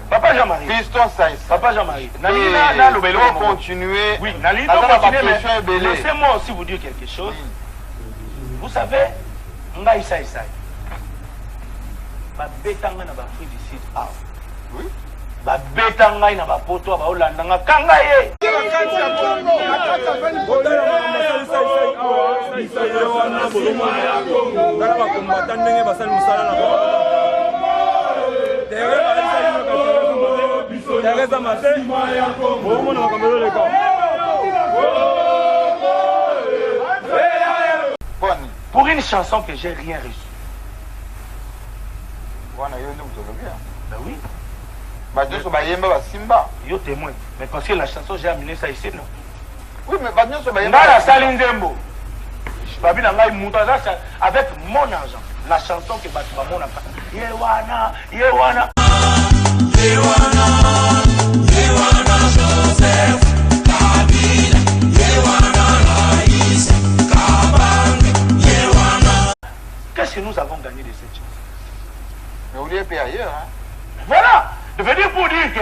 Papa Jean-Marie. Piston Saïs. Papa Jean-Marie. On va continuer. Oui, Nali doit continuer, mais laissez-moi aussi vous dire quelque chose. Vous savez, Ngaï Saï Saï. Babetanga na ba fruit du sud. Ah. Oui. Babetanga na ba poto ba olandanga kangaye. Pour une chanson que j'ai rien reçu. Ben oui. Yo témoin. Mais parce que la chanson, j'ai amené ça ici, non? Oui, mais pas bien sur la Salindembo. Avec mon argent. La chanson que Batman mon argent. Yewana, Yewana. Yewana, Yewana Joseph, Kabila, Yewana Raïs, Kabang, Yewana. Qu'est-ce que nous avons gagné de cette chose? Mais on est payé ailleurs, hein? Voilà. Je veux dire pour dire que.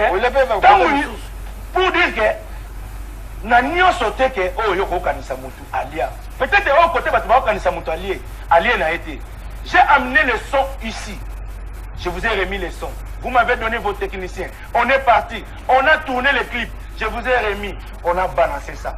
Pour dire que. Nanyo sauté que. Oh, yoko kanisa mutu alia. Peut-être au côté batuma kanisa mutu allié. Allié n'a été. J'ai amené le son ici. Je vous ai remis les sons. Vous m'avez donné vos techniciens. On est parti. On a tourné les clips. Je vous ai remis. On a balancé ça.